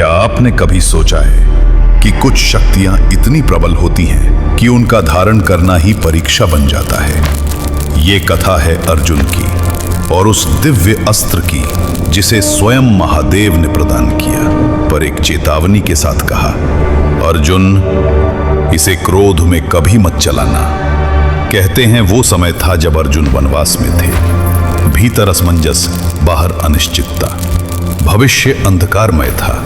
क्या आपने कभी सोचा है कि कुछ शक्तियां इतनी प्रबल होती हैं कि उनका धारण करना ही परीक्षा बन जाता है। ये कथा है अर्जुन की और उस दिव्य अस्त्र की जिसे स्वयं महादेव ने प्रदान किया, पर एक चेतावनी के साथ कहा, अर्जुन, इसे क्रोध में कभी मत चलाना। कहते हैं वो समय था जब अर्जुन वनवास में थे। भीतर असमंजस, बाहर अनिश्चितता, भविष्य अंधकारमय था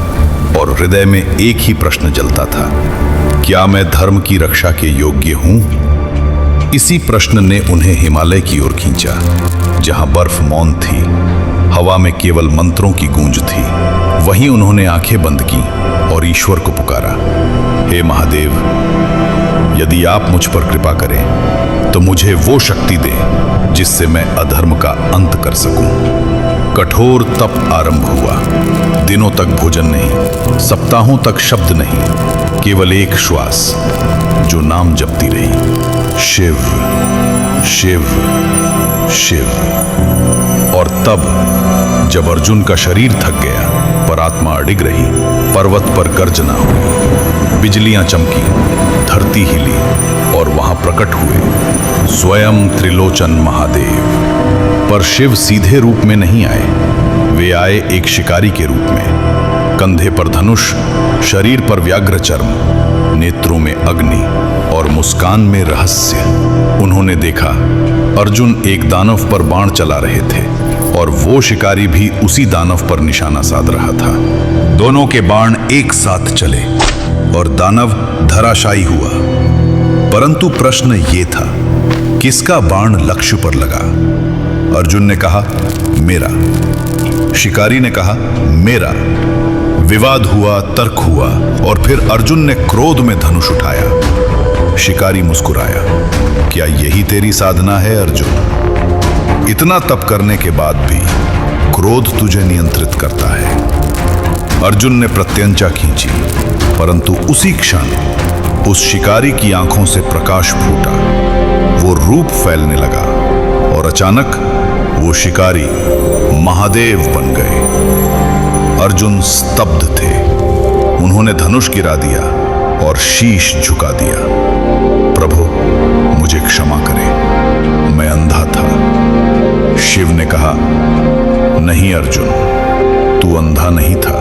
और हृदय में एक ही प्रश्न जलता था, क्या मैं धर्म की रक्षा के योग्य हूं? इसी प्रश्न ने उन्हें हिमालय की ओर खींचा, जहां बर्फ मौन थी, हवा में केवल मंत्रों की गूंज थी। वहीं उन्होंने आंखें बंद की और ईश्वर को पुकारा, हे महादेव, यदि आप मुझ पर कृपा करें तो मुझे वो शक्ति दें जिससे मैं अधर्म का अंत कर सकूं। कठोर तप आरंभ हुआ। दिनों तक भोजन नहीं, सप्ताहों तक शब्द नहीं, केवल एक श्वास जो नाम जपती रही, शिव शिव शिव। और तब जब अर्जुन का शरीर थक गया पर आत्मा अडिग रही, पर्वत पर गर्जना हुई, बिजलियां चमकी, धरती हिली और वहां प्रकट हुए स्वयं त्रिलोचन महादेव। पर शिव सीधे रूप में नहीं आए, वे आए एक शिकारी के रूप में। कंधे पर धनुष, शरीर पर व्याघ्र चर्म, नेत्रों में अग्नि और मुस्कान में रहस्य। उन्होंने देखा अर्जुन एक दानव पर बाण चला रहे थे और वो शिकारी भी उसी दानव पर निशाना साध रहा था। दोनों के बाण एक साथ चले और दानव धराशायी हुआ। परंतु प्रश्न ये था, किसका बाण लक्ष्य पर लगा? अर्जुन ने कहा, मेरा। शिकारी ने कहा, मेरा। विवाद हुआ, तर्क हुआ और फिर अर्जुन ने क्रोध में धनुष उठाया। शिकारी मुस्कुराया, क्या यही तेरी साधना है अर्जुन? इतना तप करने के बाद भी क्रोध तुझे नियंत्रित करता है। अर्जुन ने प्रत्यंचा खींची, परंतु उसी क्षण उस शिकारी की आंखों से प्रकाश फूटा। वो रूप फैलने लगा और अचानक वो शिकारी महादेव बन गए। अर्जुन स्तब्ध थे। उन्होंने धनुष गिरा दिया और शीश झुका दिया। प्रभु, मुझे क्षमा करें, मैं अंधा था। शिव ने कहा, नहीं अर्जुन, तू अंधा नहीं था,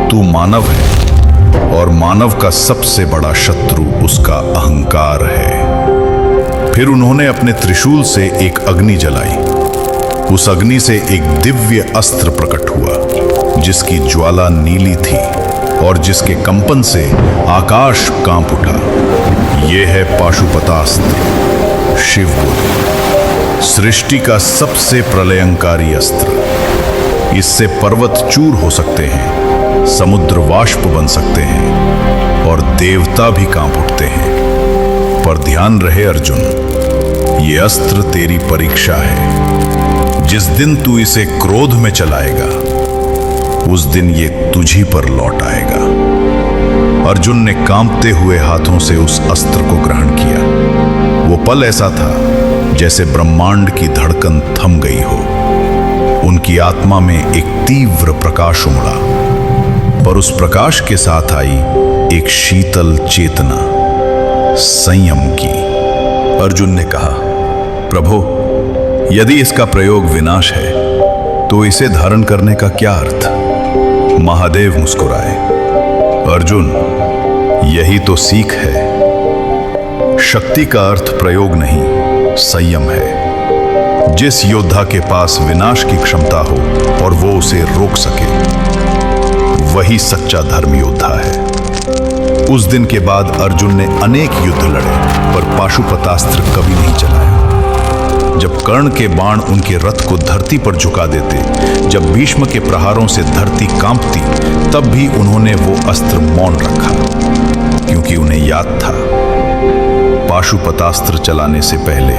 तू मानव है और मानव का सबसे बड़ा शत्रु उसका अहंकार है। फिर उन्होंने अपने त्रिशूल से एक अग्नि जलाई। उस अग्नि से एक दिव्य अस्त्र प्रकट हुआ, जिसकी ज्वाला नीली थी और जिसके कंपन से आकाश कांप उठा। यह है पाशुपतास्त्र। शिव बोले, सृष्टि का सबसे प्रलयंकारी अस्त्र। इससे पर्वत चूर हो सकते हैं, समुद्र वाष्प बन सकते हैं और देवता भी कांप उठते हैं। पर ध्यान रहे अर्जुन, ये अस्त्र तेरी परीक्षा है। जिस दिन तू इसे क्रोध में चलाएगा, उस दिन ये तुझी पर लौट आएगा। अर्जुन ने कांपते हुए हाथों से उस अस्त्र को ग्रहण किया। वो पल ऐसा था जैसे ब्रह्मांड की धड़कन थम गई हो। उनकी आत्मा में एक तीव्र प्रकाश उमड़ा, पर उस प्रकाश के साथ आई एक शीतल चेतना, संयम की। अर्जुन ने कहा, प्रभु, यदि इसका प्रयोग विनाश है तो इसे धारण करने का क्या अर्थ? महादेव मुस्कुराए, अर्जुन, यही तो सीख है। शक्ति का अर्थ प्रयोग नहीं, संयम है। जिस योद्धा के पास विनाश की क्षमता हो और वो उसे रोक सके, वही सच्चा धर्म योद्धा है। उस दिन के बाद अर्जुन ने अनेक युद्ध लड़े, पर पाशुपतास्त्र कभी नहीं चलाया। जब कर्ण के बाण उनके रथ को धरती पर झुका देते, जब भीष्म के प्रहारों से धरती कांपती, तब भी उन्होंने वो अस्त्र मौन रखा, क्योंकि उन्हें याद था, पाशुपतास्त्र चलाने से पहले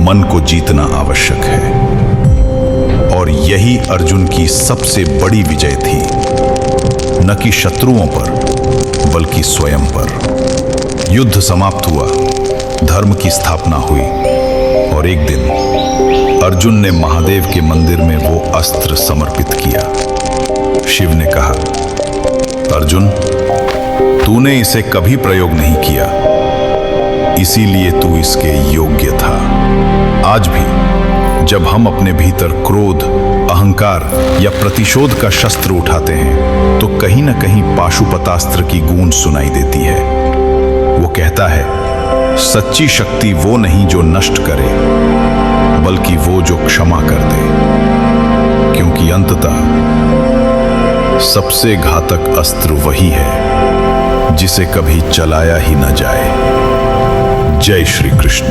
मन को जीतना आवश्यक है। और यही अर्जुन की सबसे बड़ी विजय थी, न कि शत्रुओं पर, बल्कि स्वयं पर। युद्ध समाप्त हुआ, धर्म की स्थापना हुई और एक दिन अर्जुन ने महादेव के मंदिर में वो अस्त्र समर्पित किया। शिव ने कहा, अर्जुन, तूने इसे कभी प्रयोग नहीं किया, इसीलिए तू इसके योग्य था। आज भी जब हम अपने भीतर क्रोध, अहंकार या प्रतिशोध का शस्त्र उठाते हैं तो कहीं ना कहीं पाशुपतास्त्र की गूंज सुनाई देती है। वो कहता है, सच्ची शक्ति वो नहीं जो नष्ट करे, बल्कि वो जो क्षमा कर दे, क्योंकि अंततः सबसे घातक अस्त्र वही है जिसे कभी चलाया ही न जाए। जय श्री कृष्ण।